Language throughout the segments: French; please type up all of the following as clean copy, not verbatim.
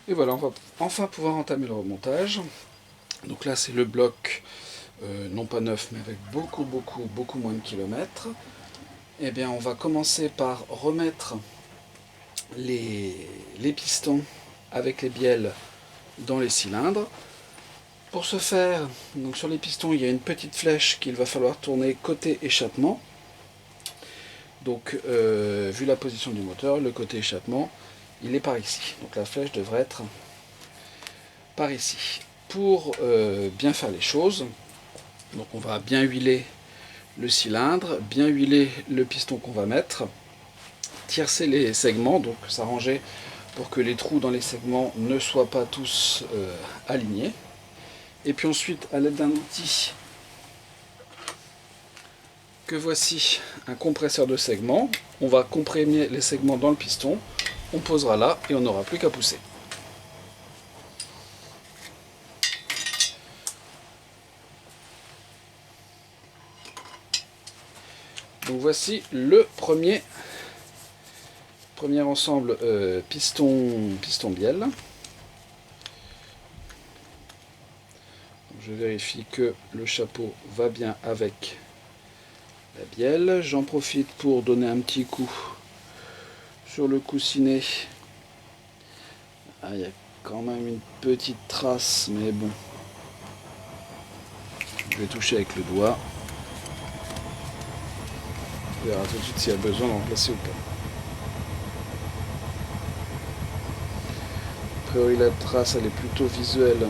Et voilà, on va enfin pouvoir entamer le remontage. Donc là, c'est le bloc, non pas neuf, mais avec beaucoup moins de kilomètres. Eh bien, on va commencer par remettre les pistons avec les bielles dans les cylindres. Pour ce faire, donc sur les pistons, il y a une petite flèche qu'il va falloir tourner côté échappement. Donc, vu la position du moteur, le côté échappement, il est par ici. Donc la flèche devrait être par ici. Pour bien faire les choses, donc on va bien huiler le cylindre, bien huiler le piston qu'on va mettre, tiercer les segments, donc s'arranger pour que les trous dans les segments ne soient pas tous alignés. Et puis ensuite, à l'aide d'un outil que voici, un compresseur de segments, on va comprimer les segments dans le piston, on posera là et on n'aura plus qu'à pousser. Donc voici le premier ensemble piston-bielle. Je vérifie que le chapeau va bien avec la bielle. J'en profite pour donner un petit coup sur le coussinet. Ah, il y a quand même une petite trace, mais bon. Je vais toucher avec le doigt. On verra tout de suite s'il y a besoin d'en remplacer ou pas. A priori, la trace, elle est plutôt visuelle.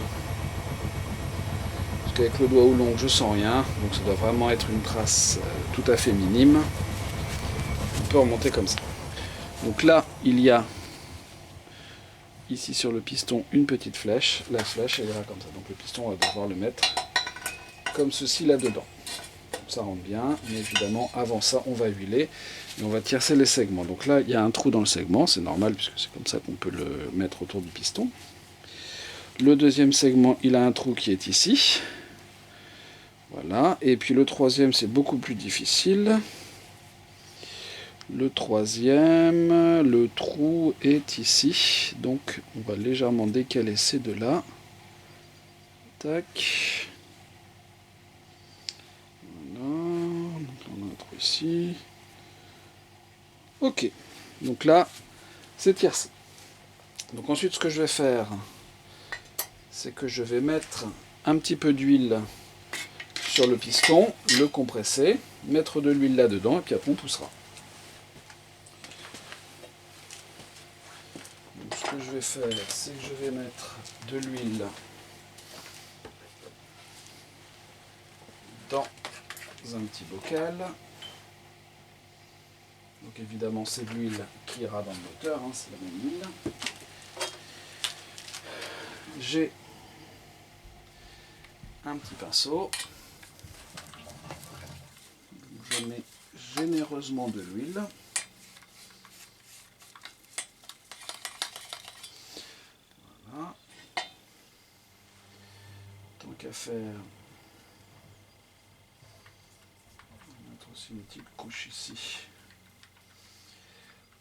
Parce qu'avec le doigt ou l'ongle, je sens rien. Donc ça doit vraiment être une trace tout à fait minime. On peut remonter comme ça. Donc là, il y a ici sur le piston une petite flèche. La flèche, elle ira comme ça. Donc le piston, on va devoir le mettre comme ceci là-dedans. Ça rentre bien, mais évidemment, avant ça, on va huiler et on va tiercer les segments. Donc là, il y a un trou dans le segment, c'est normal puisque c'est comme ça qu'on peut le mettre autour du piston. Le deuxième segment, il a un trou qui est ici. Voilà, et puis le troisième, c'est beaucoup plus difficile. Le troisième, le trou est ici, donc on va légèrement décaler ces deux-là. Tac. Voilà, donc on a un trou ici. Ok, donc là, c'est tiercé. Donc ensuite, ce que je vais faire, c'est que je vais mettre un petit peu d'huile sur le piston, le compresser, mettre de l'huile là-dedans, et puis après on poussera. Donc ce que je vais faire, c'est que je vais mettre de l'huile dans un petit bocal. Donc évidemment, c'est de l'huile qui ira dans le moteur, hein, c'est la même huile. J'ai un petit pinceau. Je mets généreusement de l'huile. Voilà. Tant qu'à faire, on va mettre aussi une petite couche ici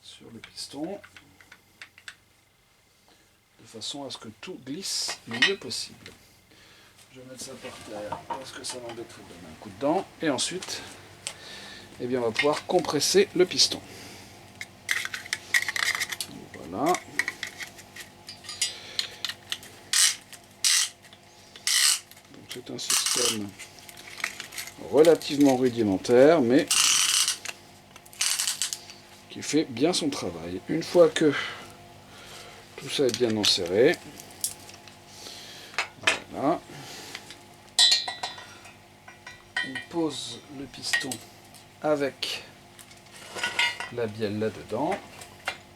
sur le piston, de façon à ce que tout glisse le mieux possible. Je vais mettre ça par terre parce que ça m'embête de donner un coup de dent. Et ensuite, eh bien, on va pouvoir compresser le piston. Voilà. Donc c'est un système relativement rudimentaire, mais qui fait bien son travail. Une fois que tout ça est bien enserré, voilà. On pose le piston avec la bielle là-dedans.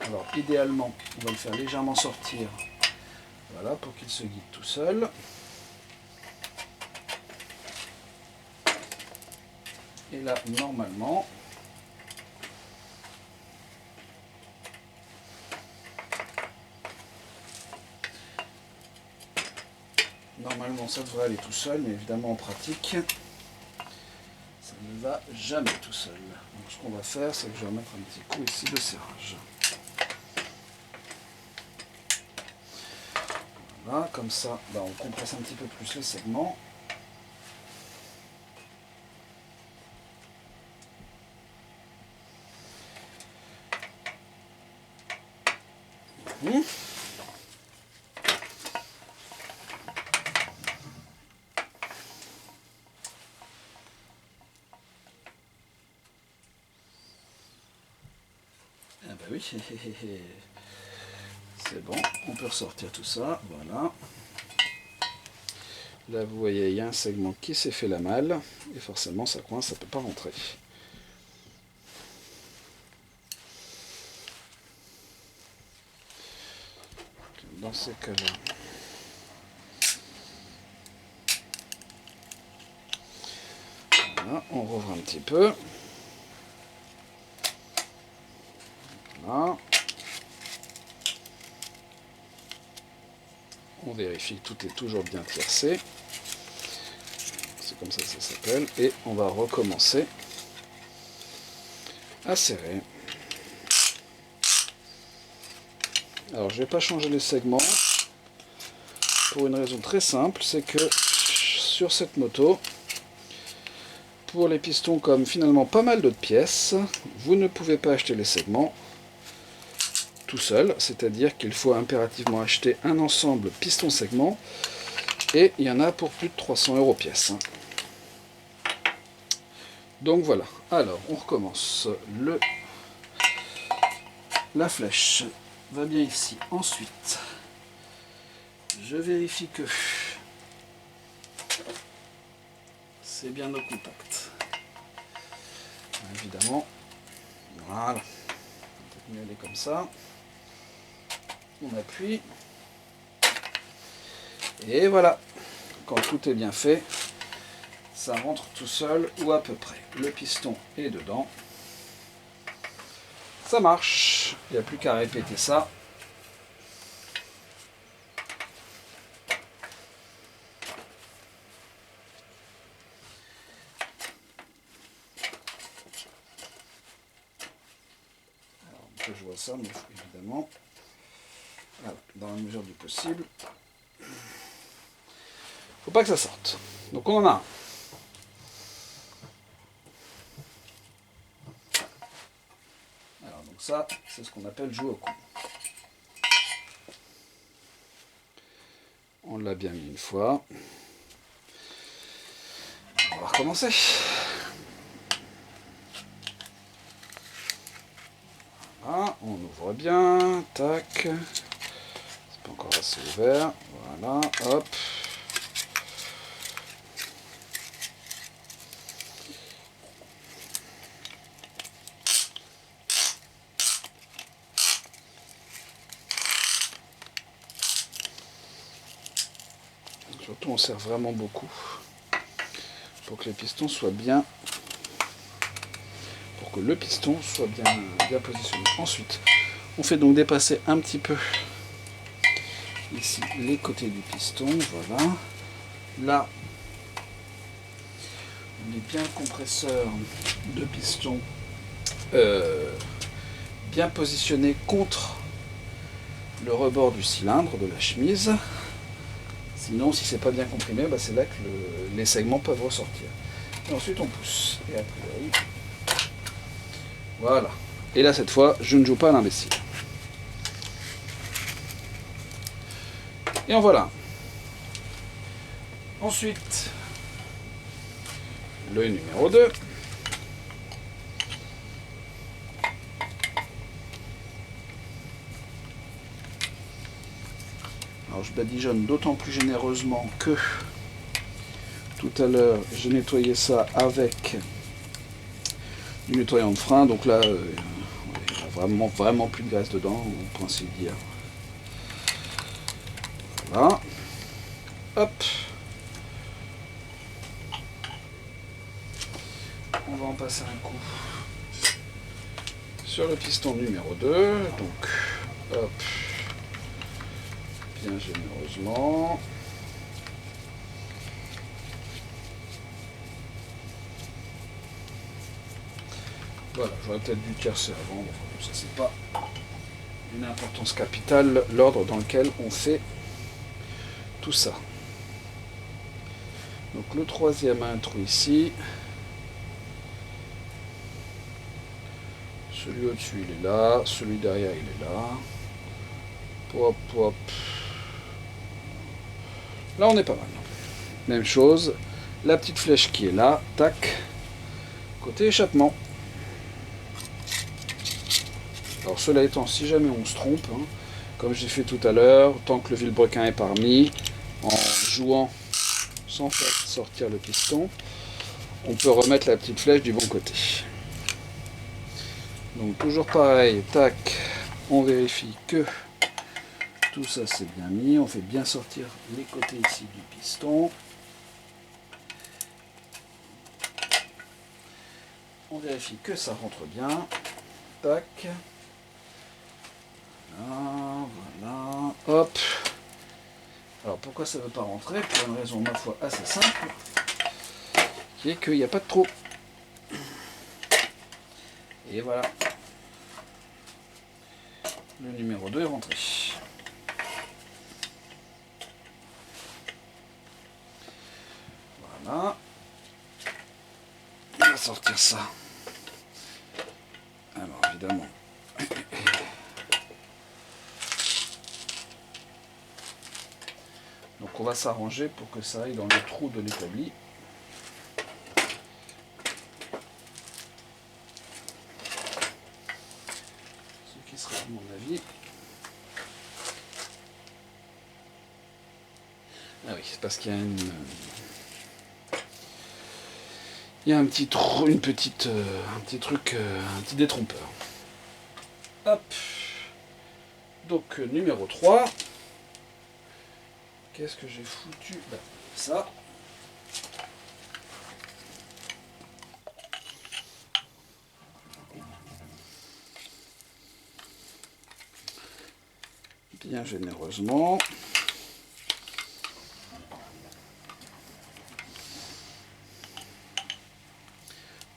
Alors idéalement, on va le faire légèrement sortir, voilà, pour qu'il se guide tout seul. Et là, normalement, ça devrait aller tout seul, mais évidemment en pratique, ça ne va jamais tout seul. Donc ce qu'on va faire, c'est que je vais mettre un petit coup ici de serrage. Voilà, comme ça, on compresse un petit peu plus les segments. Ah bah oui, c'est bon, on peut ressortir tout ça, voilà. Là vous voyez, il y a un segment qui s'est fait la malle, et forcément ça coince, ça ne peut pas rentrer. Dans ces cas-là, voilà, on rouvre un petit peu. Voilà. On vérifie que tout est toujours bien tiercé. C'est comme ça que ça s'appelle. Et on va recommencer à serrer. Alors je ne vais pas changer les segments pour une raison très simple, c'est que sur cette moto, pour les pistons comme finalement pas mal d'autres pièces, vous ne pouvez pas acheter les segments tout seul, c'est-à-dire qu'il faut impérativement acheter un ensemble piston-segment, et il y en a pour plus de 300 € pièce. Donc voilà, alors on recommence. La flèche va bien ici. Ensuite, je vérifie que c'est bien au contact. Évidemment, voilà, on peut mieux aller comme ça. On appuie. Et voilà, quand tout est bien fait, ça rentre tout seul ou à peu près. Le piston est dedans. Ça marche, il n'y a plus qu'à répéter ça. Alors, je vois ça, mais évidemment, voilà, dans la mesure du possible. Faut pas que ça sorte. Donc on en a un. Alors donc ça, c'est ce qu'on appelle jouer au con. On l'a bien mis une fois. On va recommencer. Voilà, on ouvre bien. Tac. C'est pas encore assez ouvert. Voilà, hop. Surtout, on serre vraiment beaucoup pour que les pistons soient bien, pour que le piston soit bien positionné. Ensuite, on fait donc dépasser un petit peu ici les côtés du piston. Voilà. Là, on met bien le compresseur de piston bien positionné contre le rebord du cylindre de la chemise. Sinon, si c'est pas bien comprimé, c'est là que les segments peuvent ressortir. Et ensuite, on pousse. Et a priori, voilà. Et là, cette fois, je ne joue pas à l'imbécile. Et en voilà. Ensuite, le numéro 2. Alors je badigeonne d'autant plus généreusement que tout à l'heure j'ai nettoyé ça avec du nettoyant de frein, donc là il n'y a vraiment plus de graisse dedans, on peut ainsi dire. Voilà. Hop. On va en passer un coup sur le piston numéro 2, donc hop. Bien généreusement. Voilà, j'aurais peut-être dû tiercer avant, ça c'est pas une importance capitale, l'ordre dans lequel on fait tout ça. Donc le troisième a un trou ici. Celui au-dessus il est là, celui derrière il est là. Hop, hop. Là on est pas mal. Même chose, la petite flèche qui est là, tac, côté échappement. Alors cela étant, si jamais on se trompe, hein, comme j'ai fait tout à l'heure, tant que le vilebrequin est parmi, en jouant sans faire sortir le piston, on peut remettre la petite flèche du bon côté. Donc toujours pareil, tac, on vérifie que tout ça c'est bien mis, on fait bien sortir les côtés ici du piston. On vérifie que ça rentre bien, tac, voilà, voilà, hop. Alors pourquoi ça ne veut pas rentrer? Pour une raison ma foi assez simple, qui est qu'il n'y a pas de trou. Et voilà. Le numéro 2 est rentré. Voilà. On va sortir ça. Alors évidemment. Donc on va s'arranger pour que ça aille dans le trou de l'établi. Ce qui serait à mon avis. Ah oui, c'est parce qu'il y a un petit trou, un petit truc, un petit détrompeur. Hop. Donc numéro 3. Qu'est-ce que j'ai foutu? Ben, ça. Bien généreusement.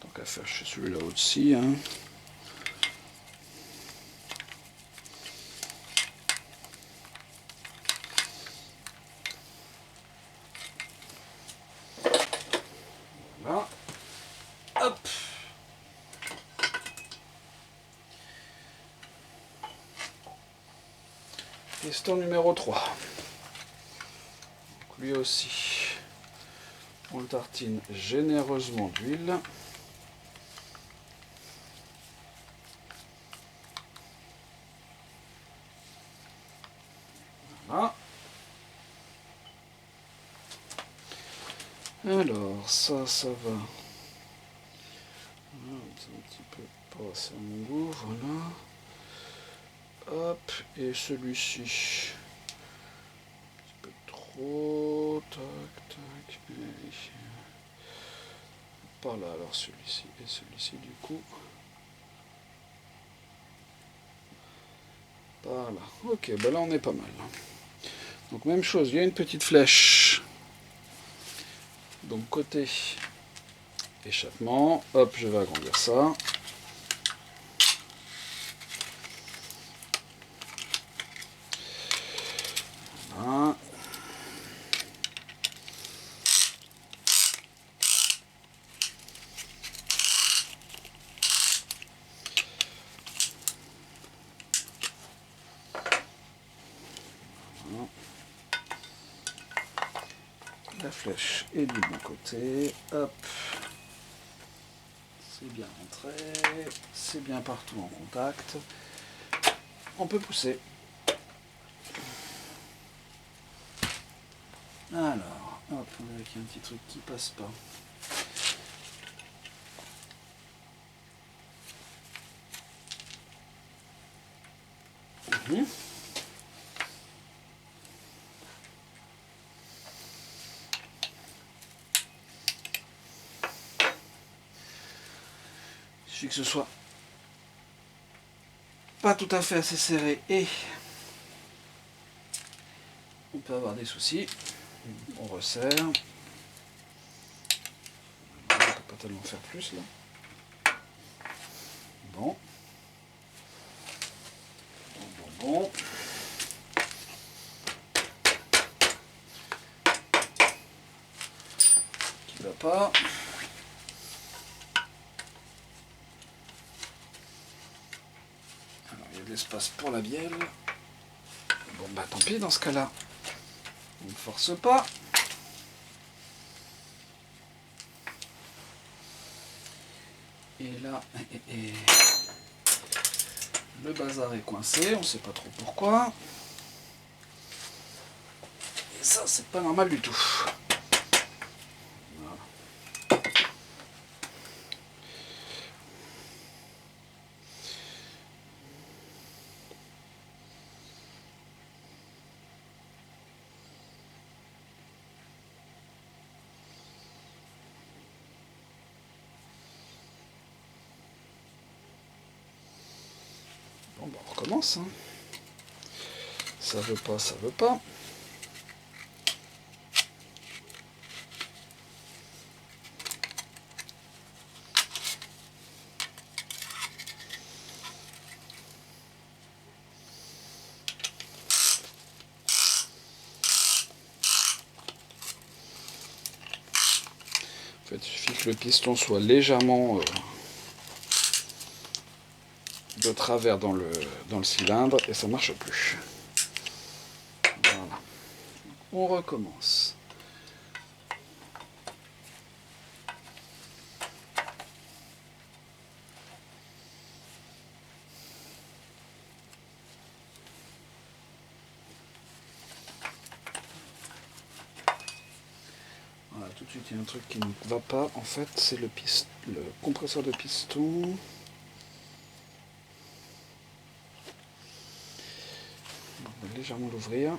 Tant qu'à faire, je suis celui-là aussi. Hein. Voilà. Hop. Piston numéro 3. Donc lui aussi, on le tartine généreusement d'huile. Voilà. Alors, ça va. C'est un petit peu pas assez à mon goût, voilà. Hop, et celui-ci. Un petit peu trop. Tac, tac. Et par là, alors celui-ci et celui-ci, du coup. Par là. Ok, bah là on est pas mal. Donc même chose, il y a une petite flèche. Donc côté échappement, hop, je vais agrandir ça. Voilà. Voilà. La flèche est du bon côté, hop. C'est bien rentré, c'est bien partout en contact. On peut pousser. Alors, hop, on dirait qu'il y a un petit truc qui passe pas. Il suffit que ce soit pas tout à fait assez serré et on peut avoir des soucis. On resserre. On peut pas tellement faire plus là. Bon. Bon. pas. Alors il y a de l'espace pour la bielle. Bon bah tant pis dans ce cas-là. On ne force pas. Et là, le bazar est coincé, on ne sait pas trop pourquoi. Et ça, c'est pas normal du tout. Voilà. Bon, bah on recommence. Hein. Ça veut pas, ça veut pas. En fait, il suffit que le piston soit légèrement de travers dans le cylindre et ça marche plus. Voilà. On recommence. Voilà, tout de suite il y a un truc qui ne va pas. En fait, c'est le compresseur de piston. On va légèrement l'ouvrir.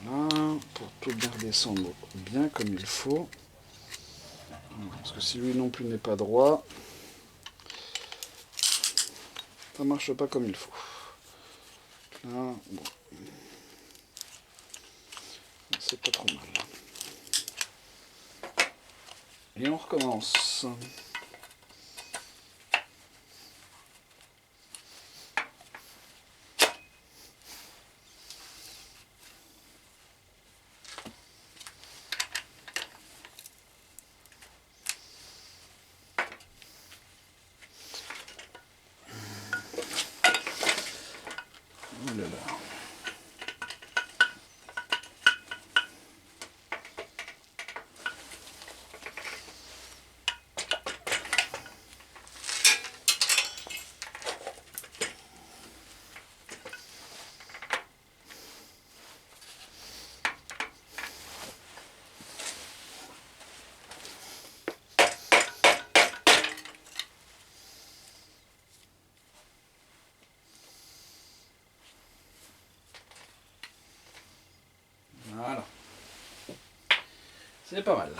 Voilà, pour tout bien redescendre bien comme il faut. Parce que si lui non plus n'est pas droit, ça marche pas comme il faut. Là, bon. C'est pas trop mal. Et on recommence. Oh là là. Voilà. C'est pas mal.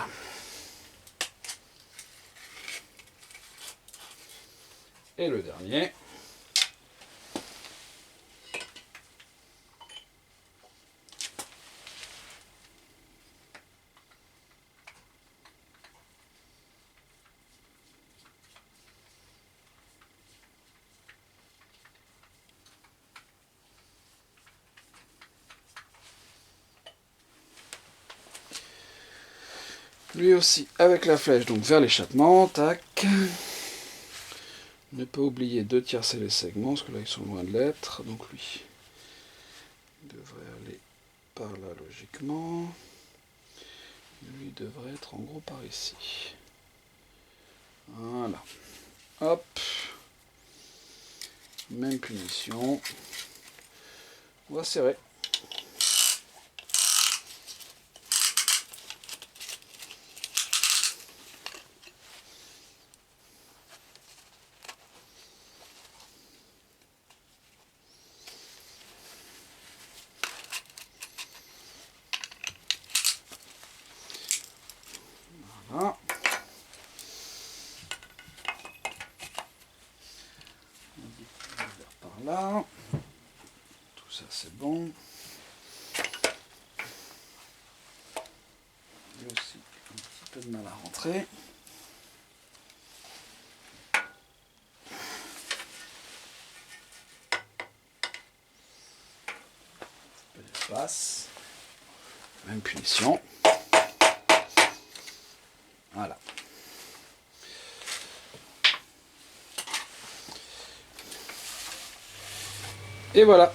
Et le dernier. Lui aussi avec la flèche, donc vers l'échappement, tac. Ne pas oublier de tiercer les segments, parce que là ils sont loin de l'être, donc lui devrait aller par là logiquement. Lui devrait être en gros par ici. Voilà. Hop. Même punition. On va serrer. Voilà. Par là. Tout ça c'est bon. Lui aussi un petit peu de mal à rentrer. face. Même punition. Voilà. Et voilà.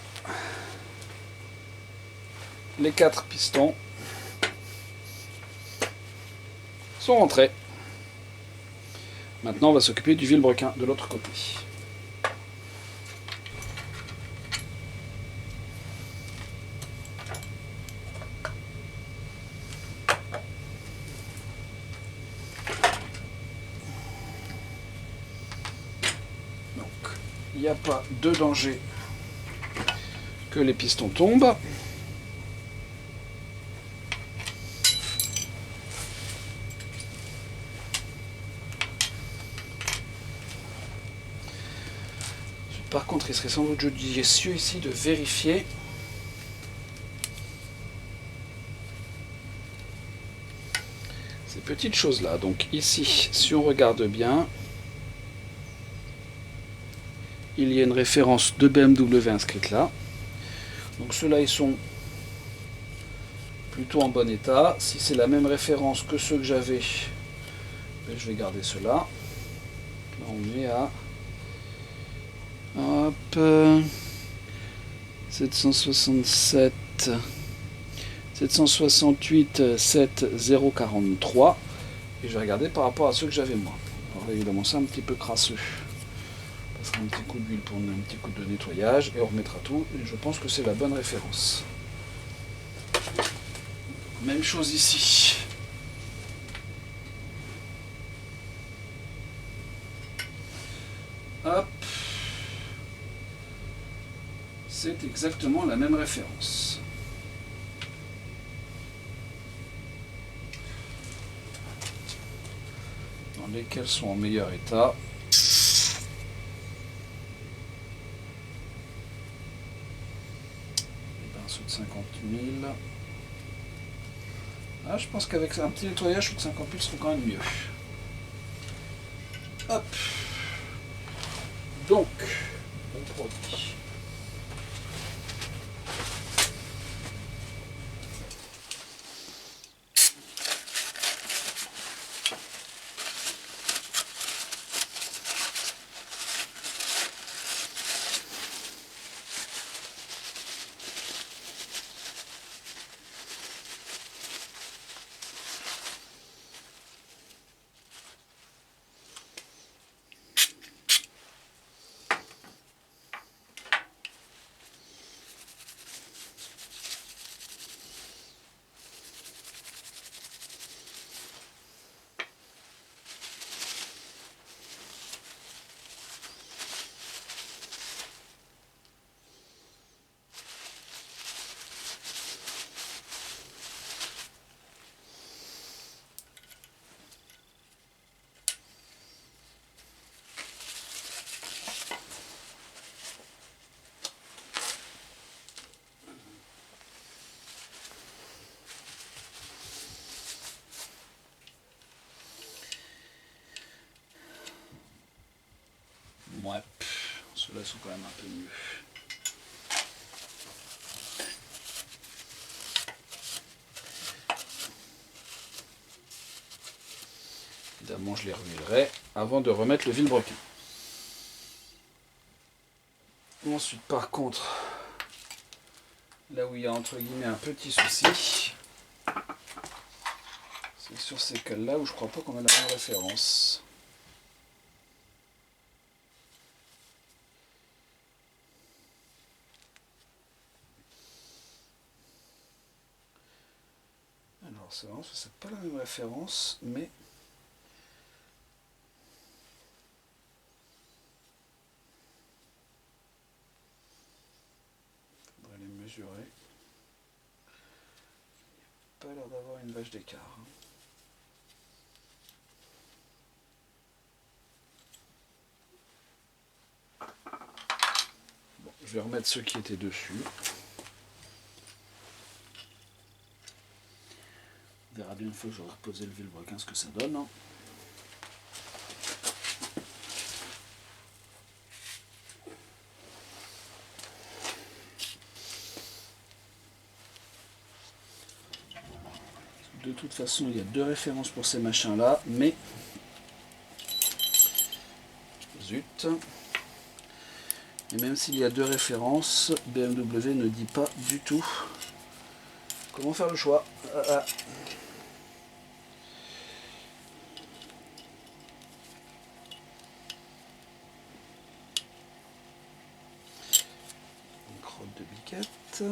Les 4 pistons sont rentrés. Maintenant, on va s'occuper du vilebrequin de l'autre côté. Donc, il n'y a pas de danger que les pistons tombent. Par contre, il serait sans doute judicieux ici de vérifier ces petites choses-là. Donc ici, si on regarde bien, il y a une référence de BMW inscrite là. Donc ceux-là, ils sont plutôt en bon état. Si c'est la même référence que ceux que j'avais, je vais garder ceux-là. Là, on est à... Hop, 767, 768, 7043. Et je vais regarder par rapport à ceux que j'avais moi. Alors là, évidemment, c'est un petit peu crasseux. On passera un petit coup d'huile pour un petit coup de nettoyage et on remettra tout. Et je pense que c'est la bonne référence. Même chose ici. Hop. C'est exactement la même référence. Dans lesquels sont en meilleur état. Les pinceaux de 50 000. Ah, je pense qu'avec un petit nettoyage, de 50 000 seront quand même mieux. Hop. Donc, on produit. Ouais, ceux-là sont quand même un peu mieux. Évidemment, je les rehuilerai avant de remettre le vilebrequin. Ensuite, par contre, là où il y a entre guillemets un petit souci, c'est sur ces cales-là où je crois pas qu'on a la même référence. Alors, c'est vraiment, c'est pas la même référence, mais il faudrait les mesurer. Il n'y a pas l'air d'avoir une vache d'écart. Bon, je vais remettre ceux qui étaient dessus. On verra bien une fois que j'aurai reposé le vilebrequin ce que ça donne. de toute façon il y a 2 références pour ces machins là, mais zut. Et même s'il y a 2 références, BMW ne dit pas du tout comment faire le choix. Une crotte de biquette.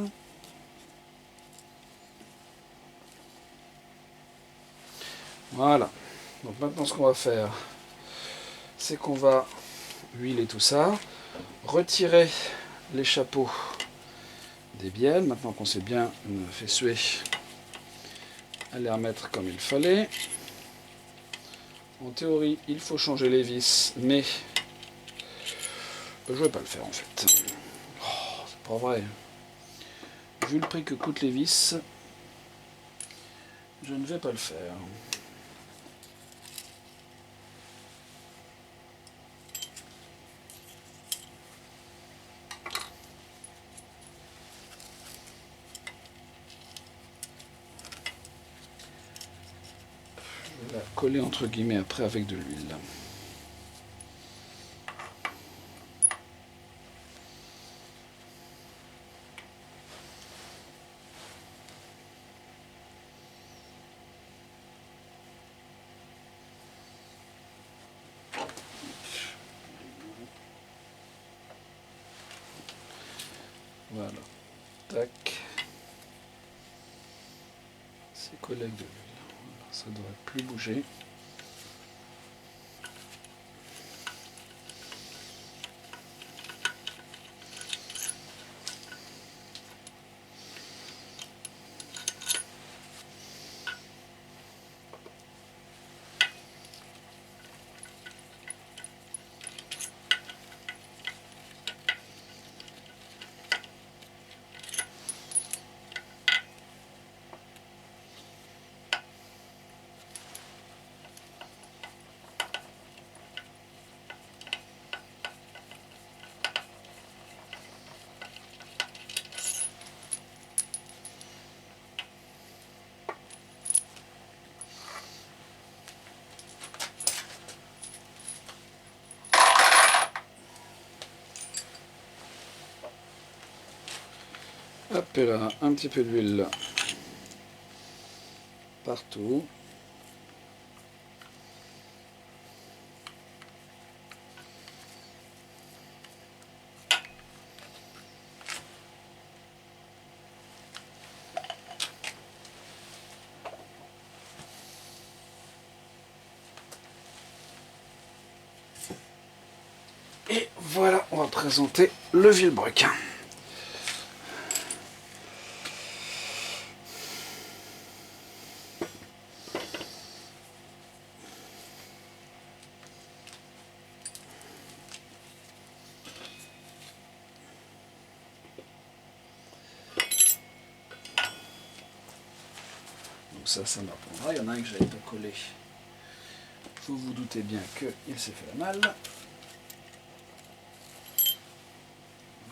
Voilà. Donc maintenant ce qu'on va faire, c'est qu'on va huiler tout ça, retirer les chapeaux des bielles, maintenant qu'on s'est bien fait suer, à les remettre comme il fallait. En théorie, il faut changer les vis, mais je ne vais pas le faire en fait. Oh, c'est pas vrai. Vu le prix que coûtent les vis, je ne vais pas le faire. Je vais la coller entre guillemets après avec de l'huile. Voilà. Tac. C'est collé avec de l'huile. Voilà, ça ne devrait plus bouger. Hop là, un petit peu d'huile partout. Et voilà, on va présenter le vilebrequin. Donc ça m'apprendra. Il y en a un que j'avais pas collé. Vous vous doutez bien qu'il s'est fait la malle.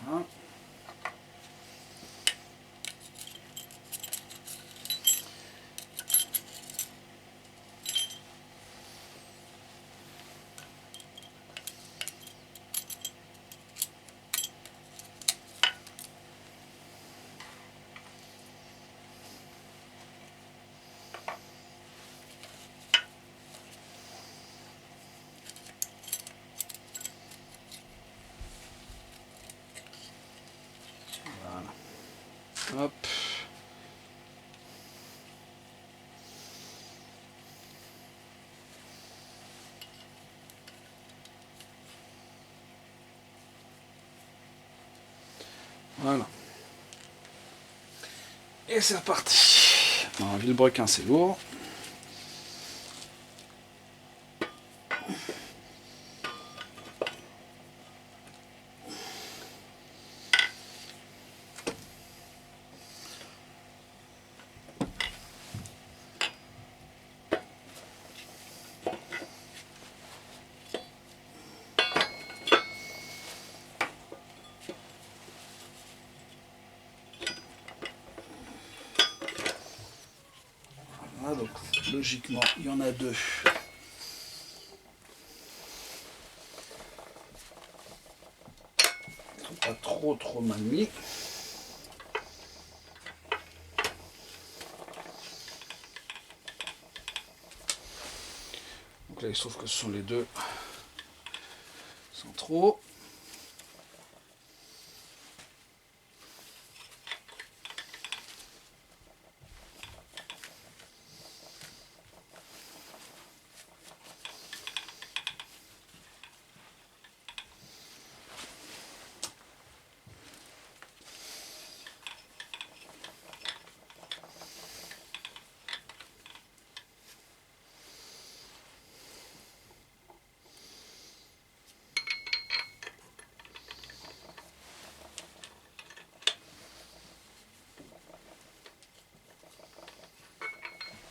Voilà. Hop. Voilà. Et c'est reparti. Alors, vilebrequin, c'est lourd. donc logiquement il y en a deux. Ils sont pas trop mal mis. Donc là il se trouve que ce sont les deux centraux.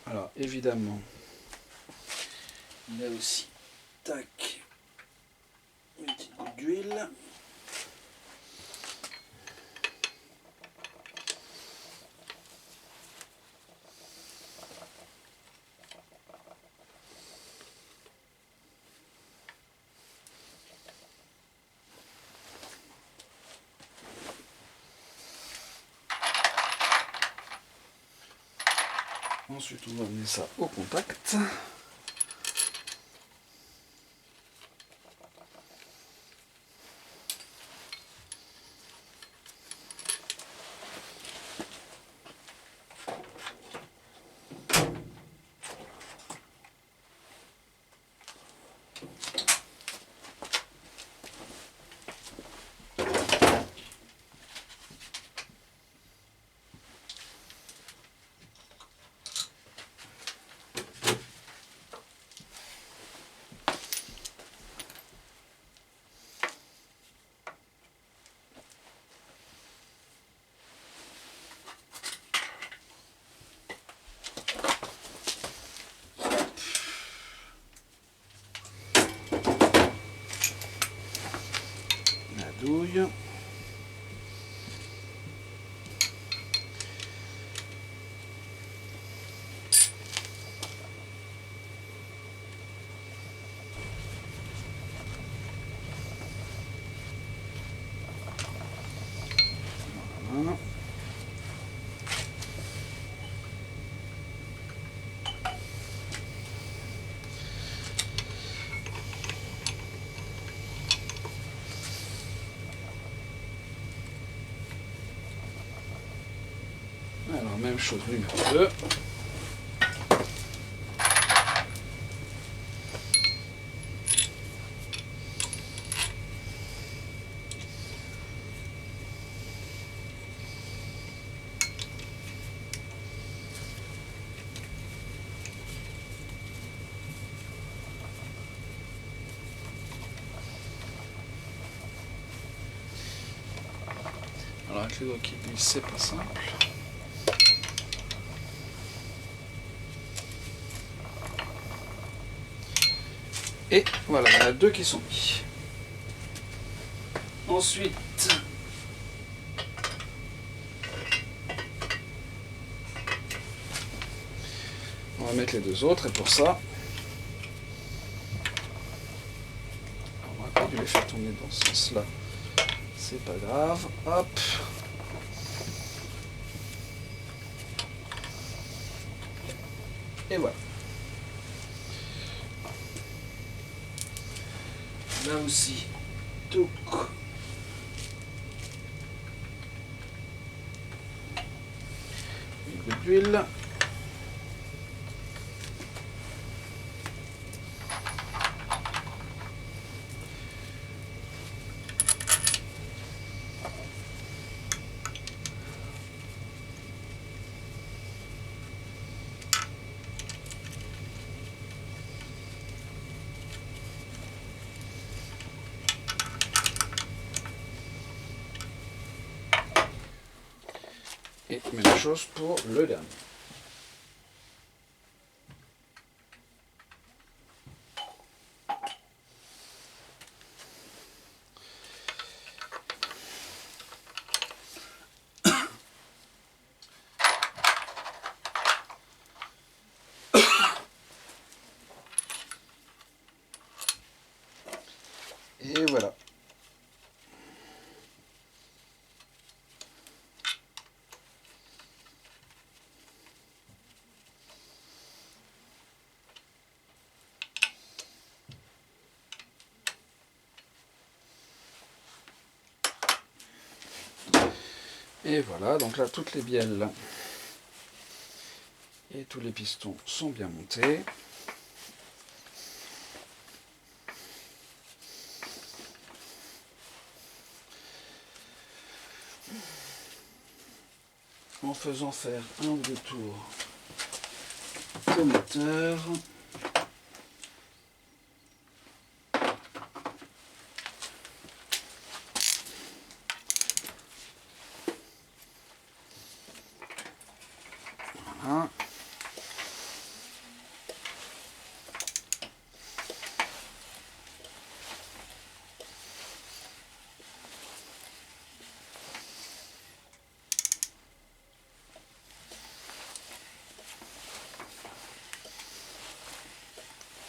Alors évidemment, il y a aussi, tac, une petite goutte d'huile. Ensuite, on va amener ça au contact. La douille. Voilà. Alors même chose numéro 2. Alors avec les doigts qui glissent, c'est pas simple. Et voilà, il y en a deux qui sont mis. Ensuite, on va mettre les deux autres et pour ça, on va pas dû les faire tourner dans ce sens-là. C'est pas grave. Hop. Et voilà. Là aussi, tout. Une goutte d'huile. Et même chose pour le dernier. Et voilà, donc là toutes les bielles et tous les pistons sont bien montés. En faisant faire un ou deux tours au moteur. Voilà.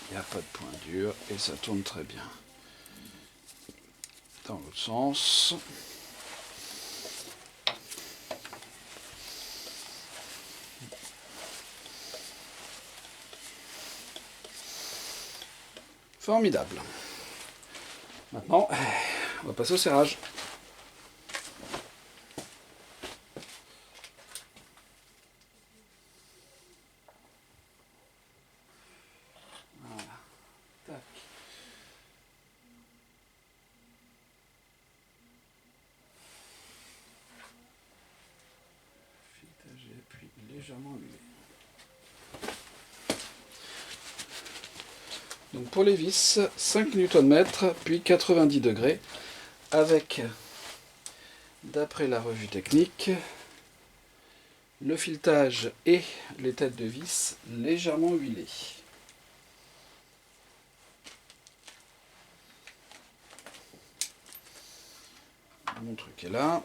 Il n'y a pas de point dur et ça tourne très bien. Dans l'autre sens. Formidable. Maintenant, on va passer au serrage. Voilà. Tac. Filetage et appui légèrement huilé. Donc pour les vis, 5 Nm puis 90 degrés avec, d'après la revue technique, le filetage et les têtes de vis légèrement huilées. Mon truc est là.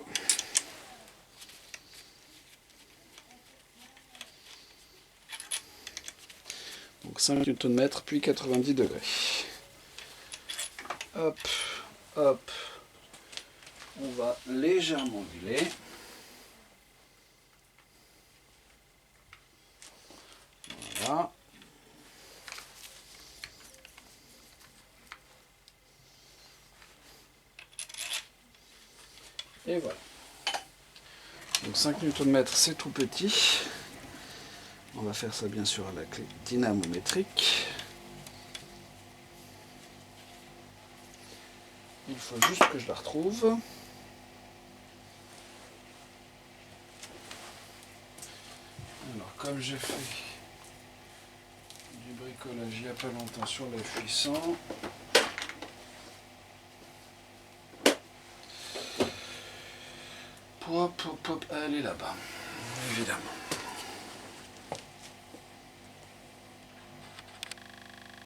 Donc 5 Nm puis 90 degrés. Hop, hop. On va légèrement huiler. Voilà. Et voilà. Donc 5 Nm c'est tout petit. On va faire ça bien sûr à la clé dynamométrique. Il faut juste que je la retrouve. Alors comme j'ai fait du bricolage il n'y a pas longtemps sur le puissant, hop, hop, hop, elle est là-bas, évidemment.